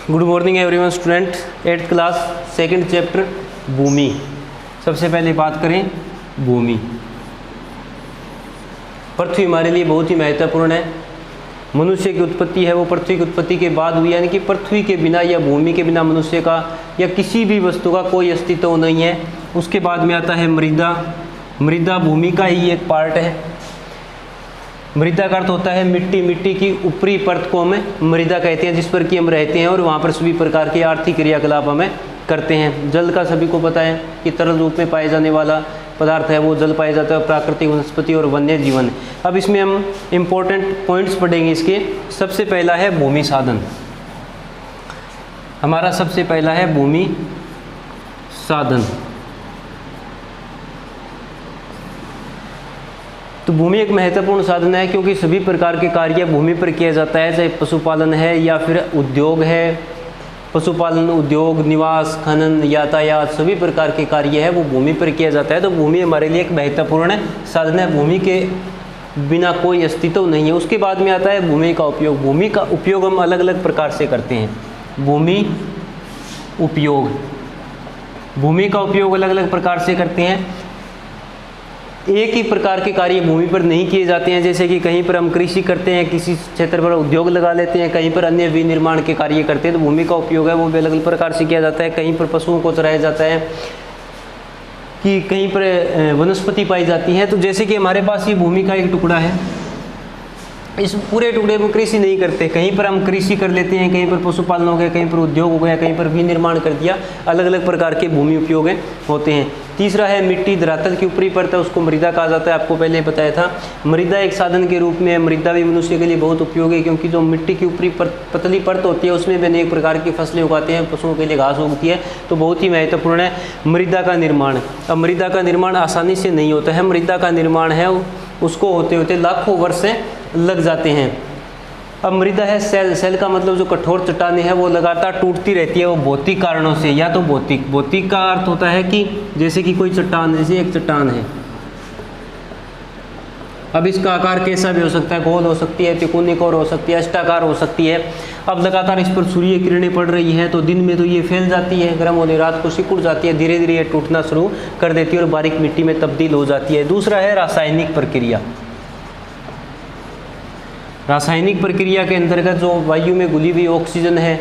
Good morning everyone student, 8th class second chapter भूमि। सबसे पहले बात करें भूमि। पृथ्वी हमारे लिए बहुत ही महत्वपूर्ण है। मनुष्य की उत्पत्ति है वो पृथ्वी की उत्पत्ति के बाद हुई, यानी कि पृथ्वी के बिना या भूमि के बिना मनुष्य का या किसी भी वस्तु का कोई अस्तित्व नहीं है। उसके बाद में आता है मृदा। मृदा भूमि का ही एक पार्ट है। मृदा का अर्थ होता है मिट्टी। मिट्टी की ऊपरी परत को हमें मृदा कहते हैं, जिस पर कि हम रहते हैं और वहाँ पर सभी प्रकार के आर्थिक क्रियाकलाप हमें करते हैं। जल का सभी को पता है कि तरल रूप में पाए जाने वाला पदार्थ है वो जल पाया जाता है। प्राकृतिक वनस्पति और वन्य जीवन। अब इसमें हम इम्पोर्टेंट पॉइंट्स पढ़ेंगे इसके। सबसे पहला है भूमि साधन। हमारा सबसे पहला है भूमि साधन। तो भूमि एक महत्वपूर्ण साधन है, क्योंकि सभी प्रकार के कार्य भूमि पर किया जाता है, चाहे पशुपालन है या फिर उद्योग है। पशुपालन, उद्योग, निवास, खनन, यातायात, सभी प्रकार के कार्य है वो भूमि पर किया जाता है। तो भूमि हमारे लिए एक महत्वपूर्ण साधन है। भूमि के बिना कोई अस्तित्व नहीं है। उसके बाद में आता है भूमि का उपयोग। भूमि का उपयोग हम अलग अलग प्रकार से करते हैं। भूमि उपयोग, भूमि का उपयोग अलग अलग प्रकार से करते हैं। एक ही प्रकार के कार्य भूमि पर नहीं किए जाते हैं। जैसे कि कहीं पर हम कृषि करते हैं, किसी क्षेत्र पर उद्योग लगा लेते हैं, कहीं पर अन्य विनिर्माण के कार्य करते हैं। तो भूमि का उपयोग है वो भी अलग अलग प्रकार से किया जाता है। कहीं पर पशुओं को चराया जाता है, कि कहीं पर वनस्पति पाई जाती है। तो जैसे कि हमारे पास ये भूमि का एक टुकड़ा है, इस पूरे टुकड़े में कृषि नहीं करते। कहीं पर हम कृषि कर लेते हैं, कहीं पर पशुपालन हो गया, कहीं पर उद्योग हो गया, कहीं पर विनिर्माण कर दिया। अलग अलग प्रकार के भूमि उपयोग होते हैं। तीसरा है मिट्टी। धरातल की ऊपरी परत है उसको मृदा कहा जाता है। आपको पहले बताया था। मृदा एक साधन के रूप में, मृदा भी मनुष्य के लिए बहुत उपयोगी है, क्योंकि जो मिट्टी की ऊपरी पतली परत होती है उसमें भी अनेक प्रकार की फसलें उगाते हैं, पशुओं के लिए घास उगती है। तो बहुत ही महत्वपूर्ण है मृदा का निर्माण। अब मृदा का निर्माण आसानी से नहीं होता है। मृदा का निर्माण है उसको होते होते लाखों वर्ष लग जाते हैं। अब मृदा है सेल। सेल का मतलब जो कठोर चट्टानें हैं वो लगातार टूटती रहती है, वो भौतिक कारणों से। या तो भौतिक का अर्थ होता है कि जैसे कि कोई चट्टान, जैसे एक चट्टान है, अब इसका आकार कैसा भी हो सकता है, गोल हो सकती है, त्रिकोणीय हो सकती है, अष्टाकार हो सकती है। अब लगातार इस पर सूर्य किरणें पड़ रही है तो दिन में तो ये फैल जाती है, गर्म होने रात को सिकुड़ जाती है, धीरे धीरे ये टूटना शुरू कर देती है और बारीक मिट्टी में तब्दील हो जाती है। दूसरा है रासायनिक प्रक्रिया। रासायनिक प्रक्रिया के अंतर्गत जो वायु में घुली हुई ऑक्सीजन है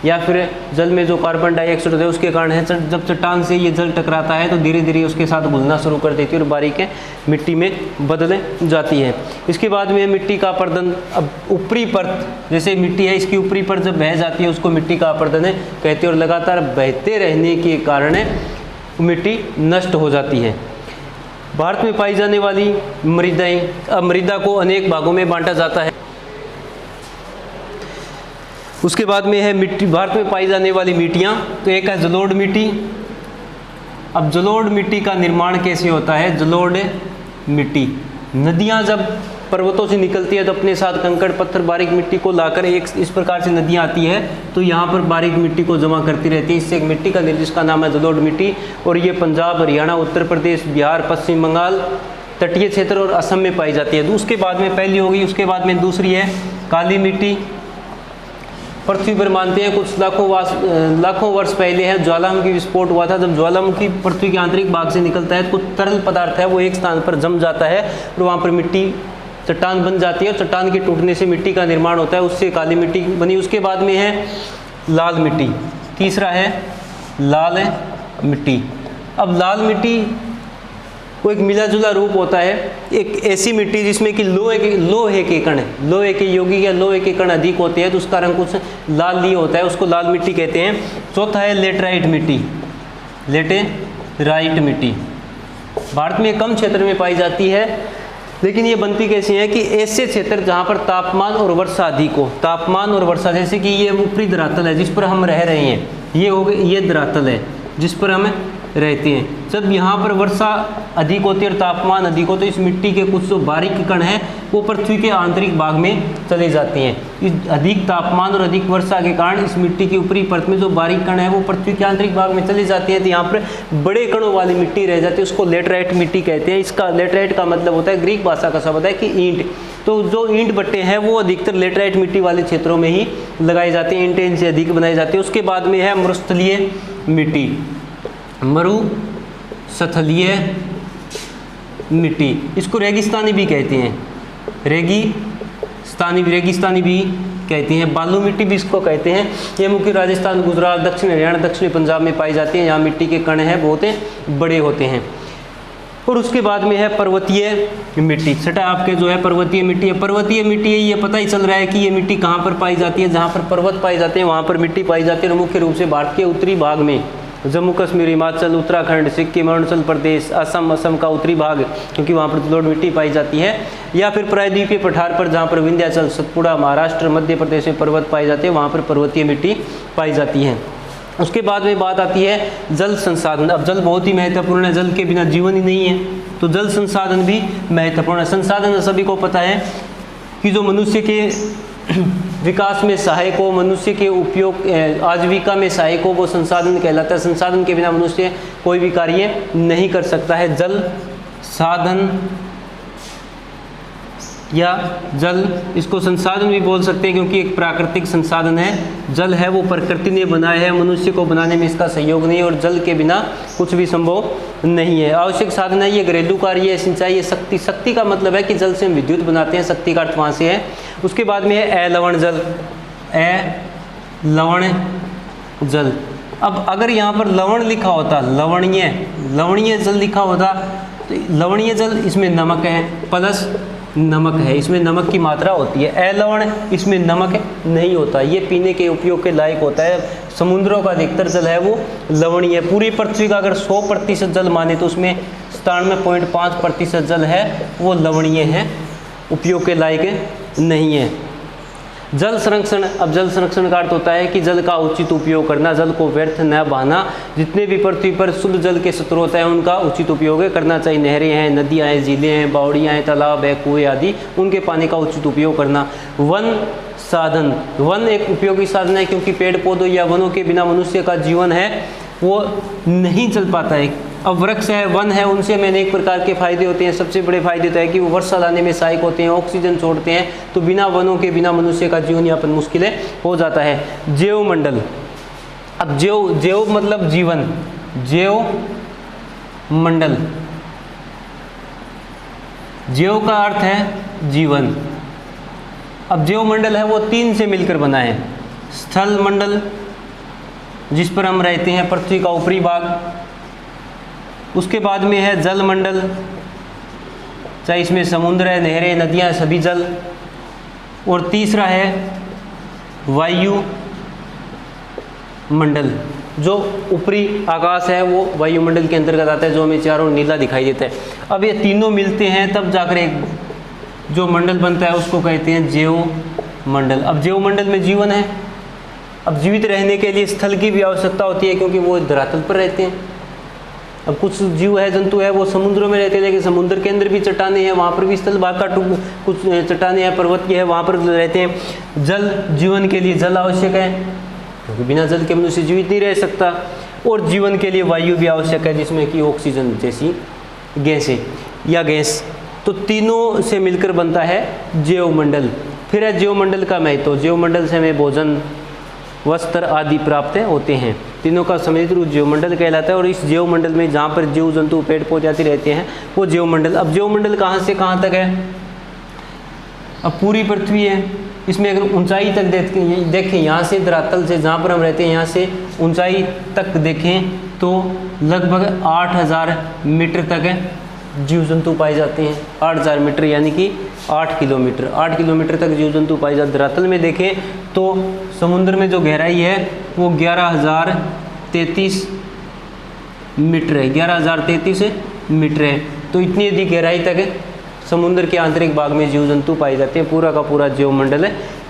या फिर जल में जो कार्बन डाइऑक्साइड है उसके कारण है, जब चट्टान से ये जल टकराता है तो धीरे धीरे उसके साथ घुलना शुरू कर देती है और बारीक मिट्टी में बदल जाती है। इसके बाद में मिट्टी का अपरदन। अब ऊपरी परत, जैसे मिट्टी है इसकी ऊपरी परत जब बह जाती है उसको मिट्टी का अपरदन कहते हैं, और लगातार बहते रहने के कारण मिट्टी नष्ट हो जाती है। भारत में पाई जाने वाली मृदाएं। अब मृदा को अनेक भागों में बांटा जाता है। उसके बाद में है मिट्टी। भारत में पाई जाने वाली मिट्टियाँ, तो एक है जलोढ़ मिट्टी। अब जलोढ़ मिट्टी का निर्माण कैसे होता है? जलोढ़ मिट्टी, नदियाँ जब पर्वतों से निकलती है तो अपने साथ कंकड़ पत्थर बारीक मिट्टी को लाकर एक इस प्रकार से नदियाँ आती है तो यहाँ पर बारीक मिट्टी को जमा करती रहती है। इससे एक मिट्टी का जिसका नाम है जलोढ़ मिट्टी। और ये पंजाब, हरियाणा, उत्तर प्रदेश, बिहार, पश्चिम बंगाल, तटीय क्षेत्र और असम में पाई जाती है। उसके बाद में पहली होगी, उसके बाद में दूसरी है काली मिट्टी। पृथ्वी पर मानते हैं कुछ लाखों वर्ष पहले है ज्वालामुखी विस्फोट हुआ था। जब ज्वालामुखी पृथ्वी के आंतरिक भाग से निकलता है तो कुछ तरल पदार्थ है वो एक स्थान पर जम जाता है और वहाँ पर मिट्टी चट्टान बन जाती है और चट्टान के टूटने से मिट्टी का निर्माण होता है, उससे काली मिट्टी बनी। उसके बाद में है लाल मिट्टी। तीसरा है लाल मिट्टी। अब लाल मिट्टी को एक मिला जुला रूप होता है, एक ऐसी मिट्टी जिसमें कि लोहे के कण, लोहे के यौगिक या लोहे के कण अधिक होते हैं तो उसका रंग कुछ लाल लिए होता है, उसको लाल मिट्टी कहते हैं। चौथा है लेटराइट मिट्टी। लेटेराइट मिट्टी भारत में कम क्षेत्र में पाई जाती है, लेकिन ये बनती कैसी है कि ऐसे क्षेत्र जहाँ पर तापमान और वर्षा अधिक हो। तापमान और वर्षा, जैसे कि ये ऊपरी धरातल है जिस पर हम रह रहे हैं, ये हो गए, ये धरातल है जिस पर हम रहते हैं। जब यहाँ पर वर्षा अधिक होती है और तापमान अधिक हो तो इस मिट्टी के कुछ जो बारीक कण हैं वो पृथ्वी के आंतरिक भाग में चले जाते हैं। इस अधिक तापमान और अधिक वर्षा के कारण इस मिट्टी के ऊपरी परत में जो बारीक कण है वो पृथ्वी के आंतरिक भाग में चले जाते हैं, तो यहाँ पर बड़े कणों वाली मिट्टी रह जाती है, उसको लेटराइट मिट्टी कहते हैं। इसका लेटराइट का मतलब होता है, ग्रीक भाषा का शब्द है कि ईंट। तो जो ईंट भट्टे हैं वो अधिकतर लेटराइट मिट्टी वाले क्षेत्रों में ही लगाए जाते हैं, ईंटें इनसे अधिक बनाई जाती है। उसके बाद में है मरुस्थलीय मिट्टी, मरुस्थलीय मिट्टी, इसको रेगिस्तानी भी कहते हैं, रेगिस्तानी भी कहते हैं, बालू मिट्टी भी इसको कहते हैं। ये मुख्य राजस्थान, गुजरात, दक्षिण हरियाणा, दक्षिणी पंजाब में पाई जाती है। यहाँ मिट्टी के कण हैं बहुत बड़े होते हैं। और उसके बाद में है पर्वतीय मिट्टी। छठा आपके जो है पर्वतीय मिट्टी है। पर्वतीय मिट्टी है, ये पता ही चल रहा है कि ये मिट्टी कहाँ पर पाई जाती है, जहाँ पर पर्वत पाए जाते हैं वहाँ पर मिट्टी पाई जाती है। और मुख्य रूप से भारत के उत्तरी भाग में, जम्मू कश्मीर, हिमाचल, उत्तराखंड, सिक्किम, अरुणाचल प्रदेश, असम का उत्तरी भाग, क्योंकि वहाँ पर जलोढ़ मिट्टी पाई जाती है। या फिर प्रायद्वीपीय पठार पर, जहाँ पर विंध्याचल, सतपुड़ा, महाराष्ट्र, मध्य प्रदेश में पर्वत पाए जाते हैं, वहाँ पर पर्वतीय मिट्टी पाई जाती है। उसके बाद में बात आती है जल संसाधन। अब जल बहुत ही महत्वपूर्ण है, जल के बिना जीवन ही नहीं है, तो जल संसाधन भी महत्वपूर्ण है। संसाधन सभी को पता है कि जो मनुष्य के विकास में सहायक हो, मनुष्य के उपयोग, आजीविका में सहायक हो, वो संसाधन कहलाता है। संसाधन के बिना मनुष्य कोई भी कार्य नहीं कर सकता है। जल साधन या जल, इसको संसाधन भी बोल सकते हैं, क्योंकि एक प्राकृतिक संसाधन है। जल है वो प्रकृति ने बनाया है, मनुष्य को बनाने में इसका सहयोग नहीं है, और जल के बिना कुछ भी संभव नहीं है। आवश्यक साधन है, ये घरेलू कार्य है, सिंचाई है, शक्ति। शक्ति का मतलब है कि जल से हम विद्युत बनाते हैं, शक्ति का अर्थ वहाँ से है। उसके बाद में है अलवण जल, अलवण जल। अब अगर यहाँ पर लवण लिखा होता, लवणीय जल लिखा होता, तो लवणीय जल इसमें नमक है प्लस नमक है, इसमें नमक की मात्रा होती है। अलवण, इसमें नमक नहीं होता, ये पीने के उपयोग के लायक होता है। समुद्रों का अधिकतर जल है वो लवणीय है। पूरी पृथ्वी का अगर 100% जल माने तो उसमें 97.5% जल है वो लवणीय है, उपयोग के लायक नहीं है। जल संरक्षण। अब जल संरक्षण का अर्थ होता है कि जल का उचित उपयोग करना, जल को व्यर्थ न बहाना। जितने भी पृथ्वी पर शुद्ध जल के स्रोत हैं उनका उचित उपयोग करना चाहिए। नहरें हैं, नदियां हैं, झीलें हैं, बावड़ियाँ हैं, तालाब है, कुएँ आदि, उनके पानी का उचित उपयोग करना। वन साधन। वन एक उपयोगी साधन है, क्योंकि पेड़ पौधों या वनों के बिना मनुष्य का जीवन है वो नहीं चल पाता है। अब वृक्ष है, वन है, उनसे हमें अनेक प्रकार के फायदे होते हैं। सबसे बड़े फायदे तो है कि वो वर्षा लाने में सहायक होते हैं, ऑक्सीजन छोड़ते हैं, तो बिना वनों के बिना मनुष्य का जीवन यापन मुश्किल हो जाता है। जैवमंडल। अब जैव मतलब जीवन, जैवमंडल, जैव का अर्थ है जीवन। अब जैवमंडल है वो 3 से मिलकर बना है। स्थल मंडल, जिस पर हम रहते हैं, पृथ्वी का ऊपरी भाग। उसके बाद में है जल मंडल, चाहे इसमें समुद्र है, नहरें, नदियाँ, सभी जल। और तीसरा है वायु मंडल, जो ऊपरी आकाश है वो वायुमंडल के अंतर्गत आता है, जो हमें चारों नीला दिखाई देता है। अब ये तीनों मिलते हैं तब जाकर एक जो मंडल बनता है उसको कहते हैं जैवमंडल। अब जैवमंडल में जीवन है। अब जीवित रहने के लिए स्थल की भी आवश्यकता होती है, क्योंकि वो धरातल पर रहते हैं। अब कुछ जीव है, जंतु है, वो समुद्रों में रहते हैं, लेकिन समुद्र के अंदर भी चट्टानें हैं, वहाँ पर भी स्थल भाग का कुछ चट्टानें हैं, पर्वत है, वहाँ पर रहते हैं। जल, जीवन के लिए जल आवश्यक है, क्योंकि बिना जल के मनुष्य जीवित नहीं रह सकता। और जीवन के लिए वायु भी आवश्यक है, जिसमें कि ऑक्सीजन जैसी गैसें या गैस। तो तीनों से मिलकर बनता है जैवमंडल। फिर है जैवमंडल का महत्व। जैवमंडल से हमें भोजन, वस्त्र आदि प्राप्त होते हैं। तीनों का सम्मिलित रूप जैवमंडल कहलाता है। और इस जैवमंडल में जहाँ पर जीव जंतु पेड़ पौधे आदि रहते हैं वो जैवमंडल। अब जैवमंडल कहाँ से कहाँ तक है? अब पूरी पृथ्वी है, इसमें अगर ऊंचाई तक देखें, यहाँ से धरातल से जहाँ पर हम रहते हैं यहाँ से ऊंचाई तक देखें तो लगभग 8000 मीटर तक जीव जंतु पाए जाते हैं। 8000 मीटर यानी कि 8 किलोमीटर। 8 किलोमीटर तक जीव जंतु पाए जाते। धरातल में देखें तो समुद्र में जो गहराई है वो 11,033 मीटर है। 11,033 मीटर है। तो इतनी अधिक गहराई तक समुद्र के आंतरिक भाग में जीव जंतु पाए जाते हैं। पूरा का पूरा जैवमंडल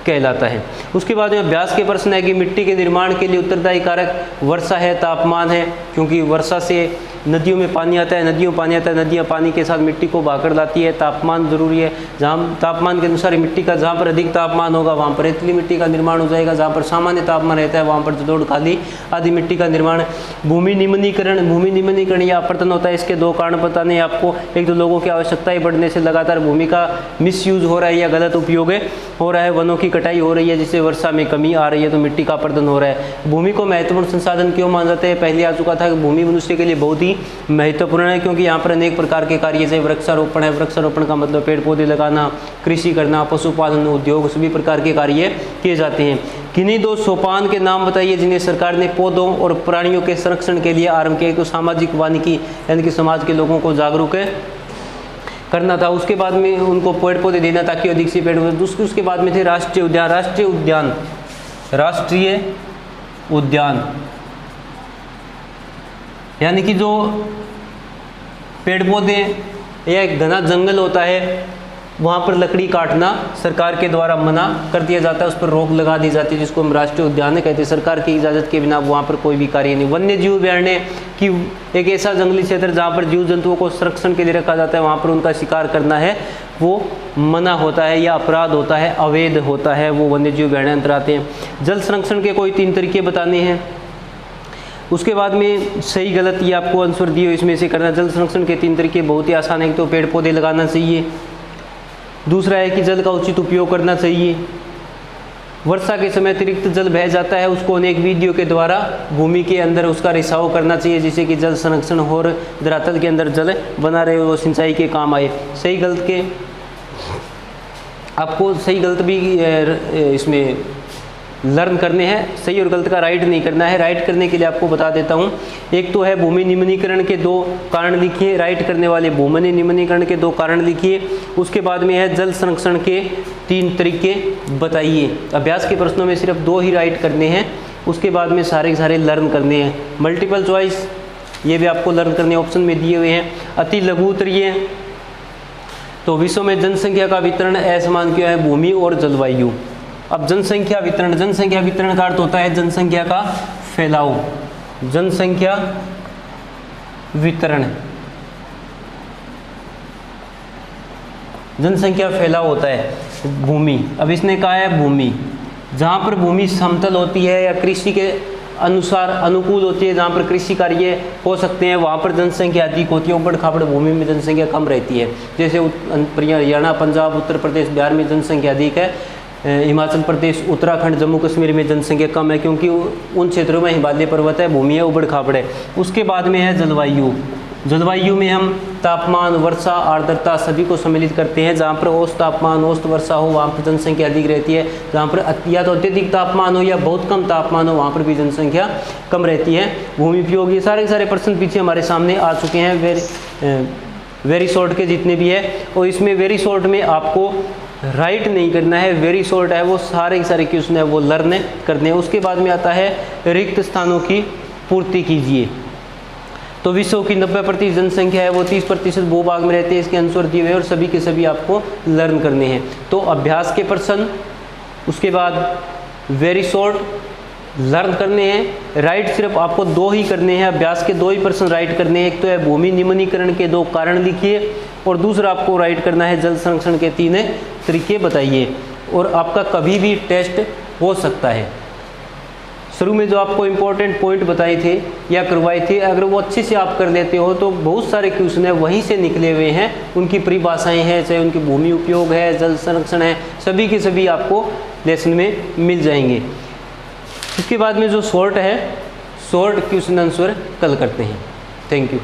कहलाता है। उसके बाद में अभ्यास के प्रश्न है कि मिट्टी के निर्माण के लिए उत्तरदायी कारक वर्षा है, तापमान है, क्योंकि वर्षा से नदियों में पानी आता है, नदियों में पानी आता है, नदियाँ पानी के साथ मिट्टी को बहाकर लाती है। तापमान ज़रूरी है, जहाँ तापमान के अनुसार मिट्टी का, जहाँ पर अधिक तापमान होगा वहाँ पर रेतीली मिट्टी का निर्माण हो जाएगा, जहाँ पर सामान्य तापमान रहता है वहाँ पर जलोढ़ खाली आदि मिट्टी का निर्माण। भूमि निम्नीकरण या अपरतन होता है। इसके दो कारण बताने आपको। एक तो लोगों की आवश्यकताएं बढ़ने से लगातार भूमि का मिसयूज हो रहा है या गलत उपयोग हो रहा है, वनों की कटाई हो रही है जिससे वर्षा में कमी आ रही है, तो मिट्टी का अपरदन हो रहा है। भूमि को महत्वपूर्ण संसाधन क्यों माना जाता है? पहले आ चुका था कि भूमि मनुष्य के लिए बहुत ही महत्वपूर्ण है, क्योंकि यहाँ पर अनेक प्रकार के कार्य जैसे वृक्षारोपण है। वृक्षारोपण का मतलब पेड़ पौधे लगाना, कृषि करना, पशुपालन, उद्योग, सभी प्रकार के कार्य किए जाते हैं। किन्हीं 2 सोपान के नाम बताइए जिन्हें सरकार ने पौधों और प्राणियों के संरक्षण के लिए आरंभ किया। तो सामाजिक वानिकी यानी कि समाज के लोगों को जागरूक करना था, उसके बाद में उनको पेड़ पौधे देना ताकि अधिक से पेड़ पौधे। उसके बाद में थे राष्ट्रीय उद्यान यानी कि जो पेड़ पौधे या एक घना जंगल होता है वहाँ पर लकड़ी काटना सरकार के द्वारा मना कर दिया जाता है, उस पर रोक लगा दी जाती है, जिसको हम राष्ट्रीय उद्यान कहते हैं। सरकार की इजाज़त के बिना वहाँ पर कोई भी कार्य नहीं। वन्य जीव अभयारण्य कि एक ऐसा जंगली क्षेत्र जहाँ पर जीव जंतुओं को संरक्षण के लिए रखा जाता है, वहाँ पर उनका शिकार करना है वो मना होता है या अपराध होता है, अवैध होता है, वो वन्य जीव अभयारण्य अंतर आते हैं। जल संरक्षण के कोई 3 तरीके बताने हैं। उसके बाद में सही गलत ये आपको आंसर दिए इसमें से करना। जल संरक्षण के 3 तरीके बहुत ही आसान है। तो पेड़ पौधे लगाना चाहिए, दूसरा है कि जल का उचित उपयोग करना चाहिए। वर्षा के समय अतिरिक्त जल बह जाता है, उसको अनेक विधियों के द्वारा भूमि के अंदर उसका रिसाव करना चाहिए, जिससे कि जल संरक्षण हो और धरातल के अंदर जल बना रहे, वो सिंचाई के काम आए। सही गलत के आपको सही गलत भी इसमें लर्न करने हैं। सही और गलत का राइट नहीं करना है। राइट करने के लिए आपको बता देता हूँ। एक तो है भूमि निम्नीकरण के 2 कारण लिखिए, राइट करने वाले भूमि निम्नीकरण के 2 कारण लिखिए। उसके बाद में है जल संरक्षण के 3 तरीके बताइए। अभ्यास के प्रश्नों में सिर्फ 2 ही राइट करने हैं, उसके बाद में सारे के सारे लर्न करने हैं। मल्टीपल चॉइस ये भी आपको लर्न करने ऑप्शन में दिए हुए हैं। अति लघु उत्तरीय, तो विश्व में जनसंख्या का वितरण असमान क्यों है? भूमि और जलवायु। अब जनसंख्या वितरण का अर्थ होता है जनसंख्या का फैलाव। जनसंख्या वितरण, जनसंख्या फैलाव होता है भूमि। अब इसने कहा है भूमि, जहाँ पर भूमि समतल होती है या कृषि के अनुसार अनुकूल होती है, जहाँ पर कृषि कार्य हो सकते हैं, वहाँ पर जनसंख्या अधिक होती है। उबड़ खाबड़ भूमि में जनसंख्या कम रहती है। जैसे हरियाणा, पंजाब, उत्तर प्रदेश, बिहार में जनसंख्या अधिक है। हिमाचल प्रदेश, उत्तराखंड, जम्मू कश्मीर में जनसंख्या कम है, क्योंकि उन क्षेत्रों में हिमालय पर्वत है, भूमि है, उबड़ खाबड़ है। उसके बाद में है जलवायु। जलवायु में हम तापमान, वर्षा, आर्द्रता सभी को सम्मिलित करते हैं। जहाँ पर औसत तापमान, औसत वर्षा हो वहाँ पर जनसंख्या अधिक रहती है। जहाँ पर या तो अत्यधिक तापमान हो या बहुत कम तापमान हो वहाँ पर भी जनसंख्या कम रहती है। भूमि उपयोग, ये सारे के सारे प्रश्न पीछे हमारे सामने आ चुके हैं वेरी शॉर्ट के जितने भी है। और इसमें वेरी शॉर्ट में आपको राइट नहीं करना है, वेरी शॉर्ट है, वो सारे के सारे क्वेश्चन है वो लर्न करने हैं। उसके बाद में आता है रिक्त स्थानों की पूर्ति कीजिए। तो विश्व की 90% जनसंख्या है वो 30% भूभाग में रहते हैं, इसके आंसर दिए हुए और सभी के सभी आपको लर्न करने हैं। तो अभ्यास के प्रश्न, उसके बाद वेरी शॉर्ट लर्न करने हैं। राइट सिर्फ आपको 2 ही करने हैं, अभ्यास के 2 ही प्रश्न राइट करने हैं। एक तो है भूमि निम्नीकरण के 2 कारण लिखिए, और दूसरा आपको राइट करना है जल संरक्षण के 3 तरीके बताइए। और आपका कभी भी टेस्ट हो सकता है। शुरू में जो आपको इम्पोर्टेंट पॉइंट बताए थे या करवाए थे, अगर वो अच्छे से आप कर लेते हो तो बहुत सारे क्वेश्चन है वहीं से निकले हुए हैं। उनकी परिभाषाएं हैं, चाहे उनकी भूमि उपयोग है, जल संरक्षण है, सभी के सभी आपको लेसन में मिल जाएंगे। इसके बाद में जो शॉर्ट है, शॉर्ट क्वेश्चन आंसर कल करते हैं। Thank you.